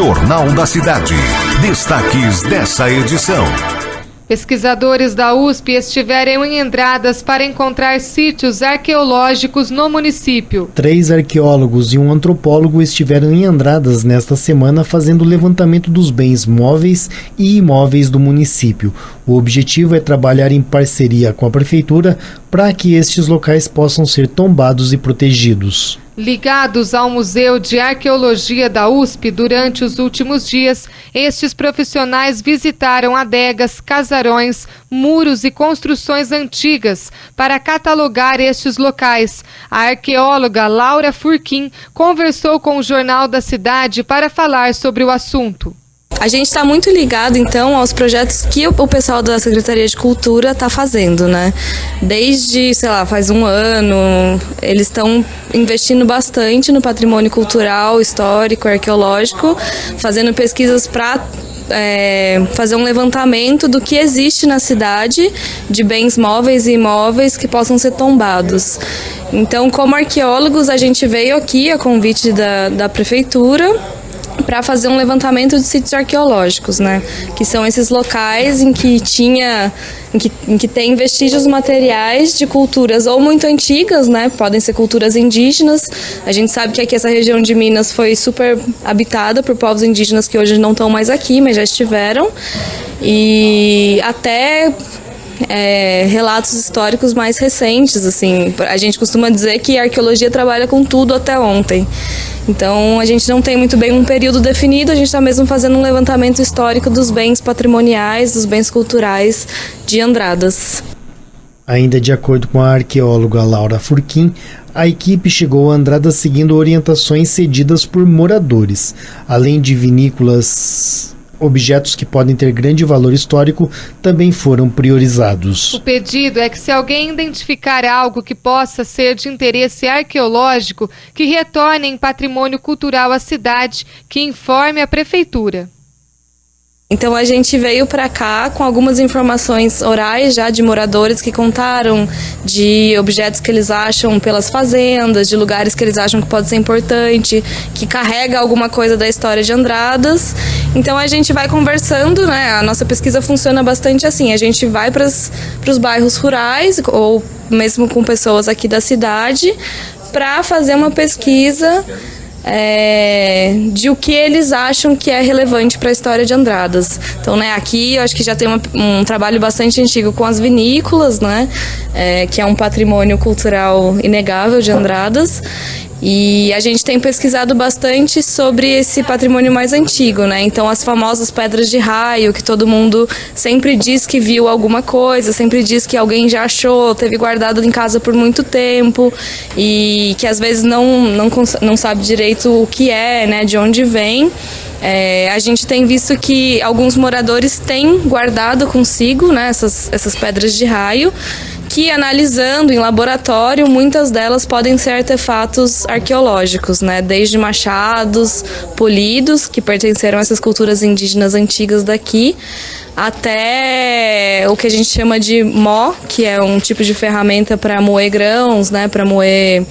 Jornal da Cidade. Destaques dessa edição. Pesquisadores da USP estiveram em Andradas para encontrar sítios arqueológicos no município. 3 arqueólogos e um antropólogo estiveram em Andradas nesta semana fazendo o levantamento dos bens móveis e imóveis do município. O objetivo é trabalhar em parceria com a prefeitura para que estes locais possam ser tombados e protegidos. Ligados ao Museu de Arqueologia da USP, durante os últimos dias, estes profissionais visitaram adegas, casarões, muros e construções antigas para catalogar estes locais. A arqueóloga Laura Furquim conversou com o Jornal da Cidade para falar sobre o assunto. A gente está muito ligado, então, aos projetos que o pessoal da Secretaria de Cultura está fazendo, né? Desde, faz um ano, eles estão investindo bastante no patrimônio cultural, histórico, arqueológico, fazendo pesquisas para fazer um levantamento do que existe na cidade de bens móveis e imóveis que possam ser tombados. Então, como arqueólogos, a gente veio aqui a convite da prefeitura para fazer um levantamento de sítios arqueológicos, né? Que são esses locais em que tem vestígios materiais de culturas ou muito antigas, né? Podem ser culturas indígenas. A gente sabe que aqui essa região de Minas foi super habitada por povos indígenas que hoje não estão mais aqui, mas já estiveram. E até relatos históricos mais recentes, assim. A gente costuma dizer que a arqueologia trabalha com tudo até ontem. Então, a gente não tem muito bem um período definido, a gente está mesmo fazendo um levantamento histórico dos bens patrimoniais, dos bens culturais de Andradas. Ainda de acordo com a arqueóloga Laura Furquim, a equipe chegou a Andradas seguindo orientações cedidas por moradores. Além de vinícolas, objetos que podem ter grande valor histórico também foram priorizados. O pedido é que, se alguém identificar algo que possa ser de interesse arqueológico, que retorne em patrimônio cultural à cidade, que informe a prefeitura. Então a gente veio para cá com algumas informações orais já de moradores que contaram de objetos que eles acham pelas fazendas, de lugares que eles acham que pode ser importante, que carrega alguma coisa da história de Andradas. Então a gente vai conversando, né? A nossa pesquisa funciona bastante assim, a gente vai para os bairros rurais ou mesmo com pessoas aqui da cidade para fazer uma pesquisa de o que eles acham que é relevante para a história de Andradas. Então, né, aqui eu acho que já tem um trabalho bastante antigo com as vinícolas, né, que é um patrimônio cultural inegável de Andradas. E a gente tem pesquisado bastante sobre esse patrimônio mais antigo, né? Então, as famosas pedras de raio, que todo mundo sempre diz que viu alguma coisa, sempre diz que alguém já achou, teve guardado em casa por muito tempo e que às vezes não sabe direito o que é, né? De onde vem. A gente tem visto que alguns moradores têm guardado consigo, né, essas pedras de raio, que, analisando em laboratório, muitas delas podem ser artefatos arqueológicos, né? Desde machados, polidos, que pertenceram a essas culturas indígenas antigas daqui, até o que a gente chama de mó, que é um tipo de ferramenta para moer grãos, né? Para moer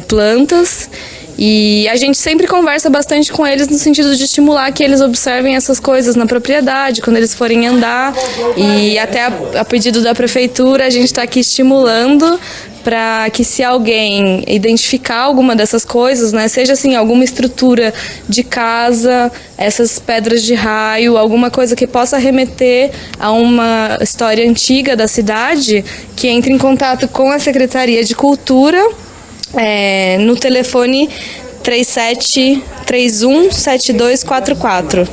plantas. E a gente sempre conversa bastante com eles no sentido de estimular que eles observem essas coisas na propriedade, quando eles forem andar. E até a pedido da prefeitura, a gente está aqui estimulando para que, se alguém identificar alguma dessas coisas, né, seja assim alguma estrutura de casa, essas pedras de raio, alguma coisa que possa remeter a uma história antiga da cidade, que entre em contato com a Secretaria de Cultura, no telefone 37317244.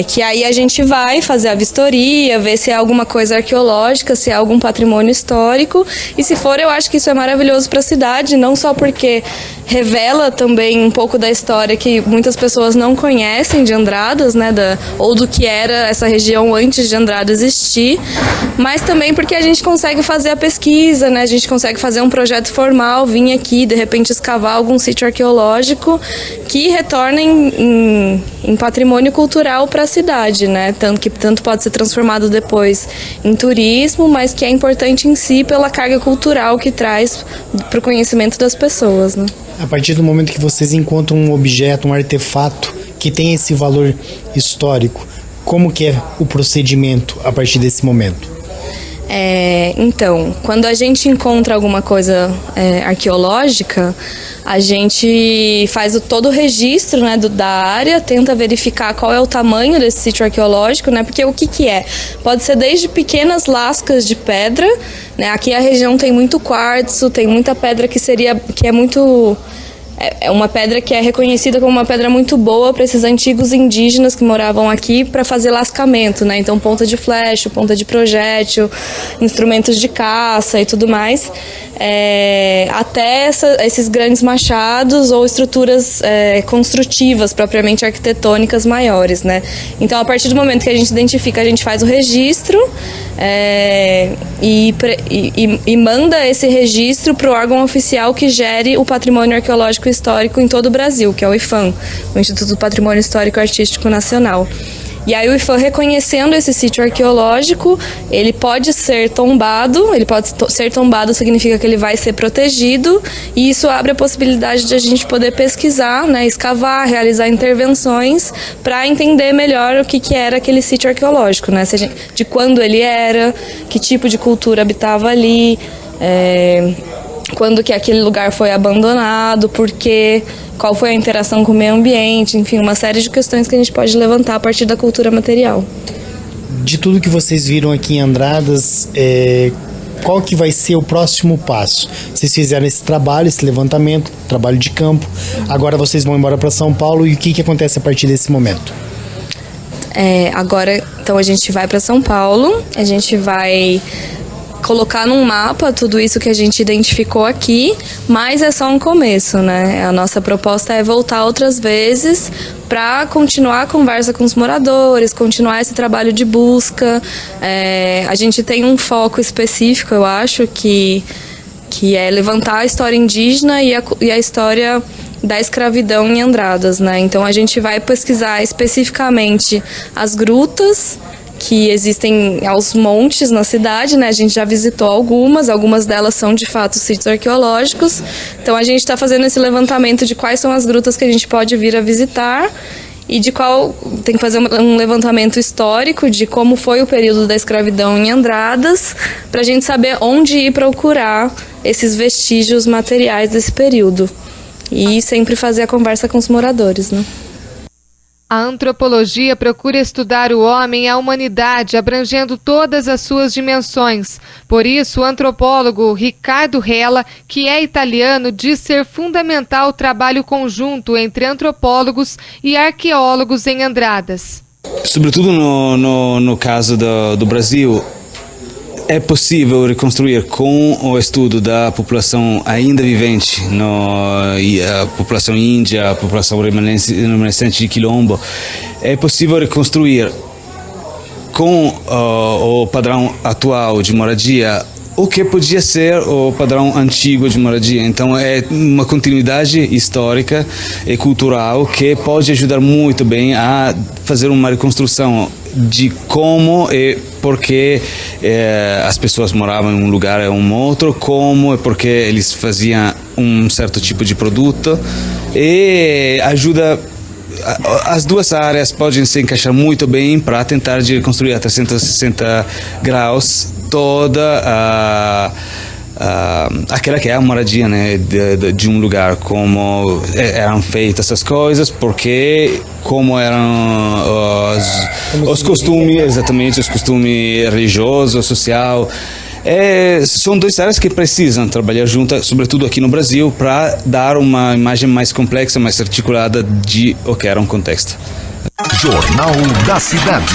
Que aí a gente vai fazer a vistoria, ver se é alguma coisa arqueológica, se é algum patrimônio histórico, e se for, eu acho que isso é maravilhoso para a cidade, não só porque revela também um pouco da história que muitas pessoas não conhecem de Andradas, né, ou do que era essa região antes de Andradas existir, mas também porque a gente consegue fazer a pesquisa, né, a gente consegue fazer um projeto formal, vir aqui, de repente escavar algum sítio arqueológico que retornem em patrimônio cultural para a cidade, né, tanto pode ser transformado depois em turismo, mas que é importante em si pela carga cultural que traz para o conhecimento das pessoas, né. A partir do momento que vocês encontram um objeto, um artefato que tem esse valor histórico, como que é o procedimento a partir desse momento? Então, quando a gente encontra alguma coisa arqueológica, a gente faz todo o registro, né, da área, tenta verificar qual é o tamanho desse sítio arqueológico, né, porque o que é? Pode ser desde pequenas lascas de pedra, né, aqui a região tem muito quartzo, tem muita pedra que é muito... É uma pedra que é reconhecida como uma pedra muito boa para esses antigos indígenas que moravam aqui para fazer lascamento, né? Então, ponta de flecha, ponta de projétil, instrumentos de caça e tudo mais. Até esses grandes machados ou estruturas construtivas, propriamente arquitetônicas maiores, né? Então, a partir do momento que a gente identifica, a gente faz o registro e manda esse registro para o órgão oficial que gere o patrimônio arqueológico histórico em todo o Brasil, que é o IPHAN, o Instituto do Patrimônio Histórico Artístico Nacional. E aí o IPHAN, reconhecendo esse sítio arqueológico, ele pode ser tombado. Ser tombado significa que ele vai ser protegido, e isso abre a possibilidade de a gente poder pesquisar, né, escavar, realizar intervenções para entender melhor o que era aquele sítio arqueológico, né, de quando ele era, que tipo de cultura habitava ali, quando que aquele lugar foi abandonado, por quê, qual foi a interação com o meio ambiente, enfim, uma série de questões que a gente pode levantar a partir da cultura material. De tudo que vocês viram aqui em Andradas, qual que vai ser o próximo passo? Vocês fizeram esse trabalho, esse levantamento, trabalho de campo, agora vocês vão embora para São Paulo, e o que acontece a partir desse momento? Agora, então, a gente vai para São Paulo, a gente vai colocar num mapa tudo isso que a gente identificou aqui, mas é só um começo, né? A nossa proposta é voltar outras vezes para continuar a conversa com os moradores, continuar esse trabalho de busca. A gente tem um foco específico, eu acho, que é levantar a história indígena e a história da escravidão em Andradas, né? Então a gente vai pesquisar especificamente as grutas que existem aos montes na cidade, né? A gente já visitou algumas delas são de fato sítios arqueológicos. Então a gente está fazendo esse levantamento de quais são as grutas que a gente pode vir a visitar e tem que fazer um levantamento histórico de como foi o período da escravidão em Andradas, para a gente saber onde ir procurar esses vestígios materiais desse período. E sempre fazer a conversa com os moradores, né? A antropologia procura estudar o homem e a humanidade, abrangendo todas as suas dimensões. Por isso, o antropólogo Riccardo Rella, que é italiano, diz ser fundamental o trabalho conjunto entre antropólogos e arqueólogos em Andradas. Sobretudo no caso do Brasil, é possível reconstruir com o estudo da população ainda vivente, a população índia, a população remanescente de Quilombo, é possível reconstruir com o padrão atual de moradia o que podia ser o padrão antigo de moradia. Então é uma continuidade histórica e cultural que pode ajudar muito bem a fazer uma reconstrução de como e por que as pessoas moravam em um lugar ou um outro, como e por que eles faziam um certo tipo de produto, e ajuda. As duas áreas podem se encaixar muito bem para tentar de reconstruir a 360 graus toda aquela que é a moradia, né, de um lugar, como eram feitas essas coisas, porque como eram os costumes, exatamente, os costumes religiosos, social. São duas áreas que precisam trabalhar juntas, sobretudo aqui no Brasil, para dar uma imagem mais complexa, mais articulada de o que era um contexto. Jornal da Cidade.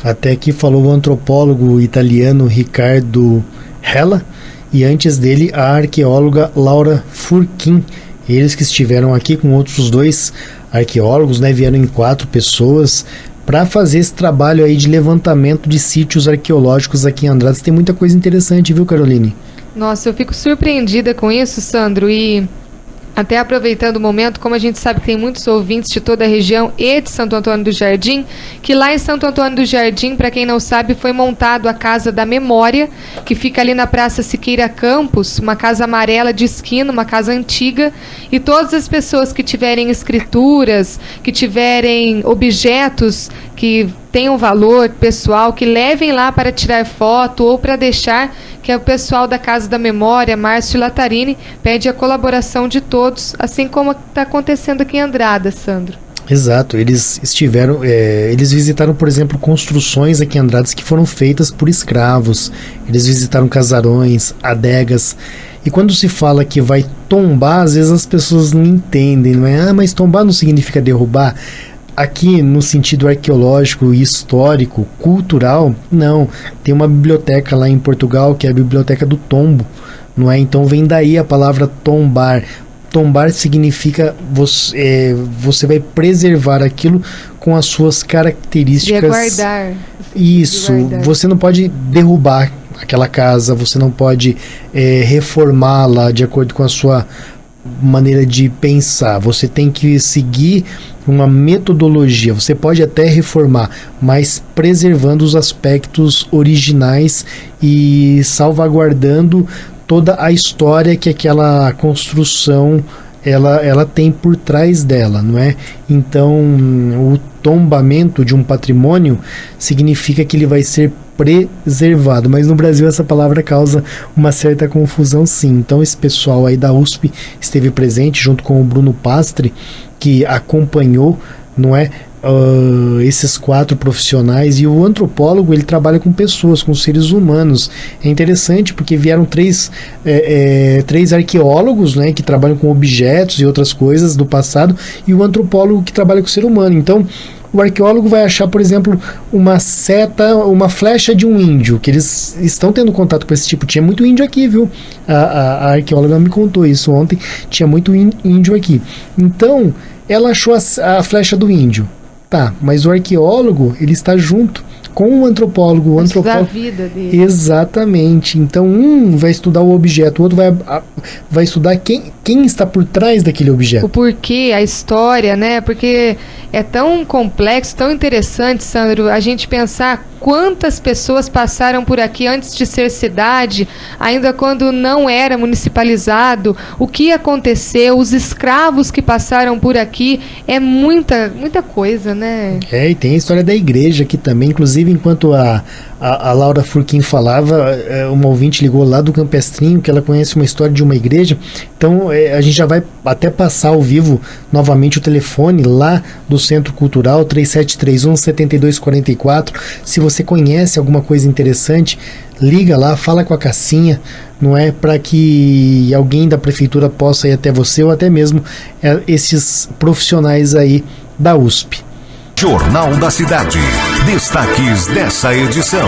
Até aqui falou o antropólogo italiano Riccardo Rella, e antes dele a arqueóloga Laura Furquim. Eles que estiveram aqui com outros dois arqueólogos, né, vieram em 4 pessoas para fazer esse trabalho aí de levantamento de sítios arqueológicos aqui em Andradas. Tem muita coisa interessante, viu, Caroline? Nossa, eu fico surpreendida com isso, Sandro, e Até aproveitando o momento, como a gente sabe que tem muitos ouvintes de toda a região e de Santo Antônio do Jardim, que lá em Santo Antônio do Jardim, para quem não sabe, foi montado a Casa da Memória, que fica ali na Praça Siqueira Campos, uma casa amarela de esquina, uma casa antiga, e todas as pessoas que tiverem escrituras, que tiverem objetos que tenham valor pessoal, que levem lá para tirar foto ou para deixar, que é o pessoal da Casa da Memória, Márcio Latarini, pede a colaboração de todos, assim como está acontecendo aqui em Andrada, Sandro. Exato, eles visitaram, por exemplo, construções aqui em Andradas que foram feitas por escravos, eles visitaram casarões, adegas, e quando se fala que vai tombar, às vezes as pessoas não entendem, não é? Mas tombar não significa derrubar. Aqui, no sentido arqueológico, histórico, cultural, não. Tem uma biblioteca lá em Portugal, que é a Biblioteca do Tombo, não é? Então vem daí a palavra tombar. Tombar significa você vai preservar aquilo com as suas características. De guardar. Isso, de guardar. Você não pode derrubar aquela casa, você não pode reformá-la de acordo com a sua maneira de pensar. Você tem que seguir uma metodologia. Você pode até reformar, mas preservando os aspectos originais e salvaguardando toda a história que aquela construção ela tem por trás dela, não é? Então, o tombamento de um patrimônio significa que ele vai ser preservado, mas no Brasil essa palavra causa uma certa confusão, sim. Então esse pessoal aí da USP esteve presente junto com o Bruno Pastre, que acompanhou, não é, esses 4 profissionais, e o antropólogo ele trabalha com pessoas, com seres humanos. É interessante porque vieram 3 arqueólogos, né, que trabalham com objetos e outras coisas do passado, e o antropólogo que trabalha com o ser humano. Então o arqueólogo vai achar, por exemplo, uma seta, uma flecha de um índio, que eles estão tendo contato com esse tipo. Tinha muito índio aqui, viu? A arqueóloga me contou isso ontem, tinha muito índio aqui. Então ela achou a flecha do índio. Tá, mas o arqueólogo, ele está junto com o antropólogo. Estudar a vida dele. Exatamente. Então, um vai estudar o objeto, o outro vai estudar quem está por trás daquele objeto. O porquê, a história, né? Porque é tão complexo, tão interessante, Sandro, a gente pensar quantas pessoas passaram por aqui antes de ser cidade, ainda quando não era municipalizado, o que aconteceu, os escravos que passaram por aqui, é muita coisa, né? E tem a história da igreja aqui também. Inclusive, enquanto a Laura Furquim falava, uma ouvinte ligou lá do Campestrinho, que ela conhece uma história de uma igreja. Então a gente já vai até passar ao vivo novamente o telefone lá do Centro Cultural, 3731-7244. Se você conhece alguma coisa interessante, liga lá, fala com a Cassinha, não é, para que alguém da prefeitura possa ir até você, ou até mesmo esses profissionais aí da USP. Jornal da Cidade. Destaques dessa edição.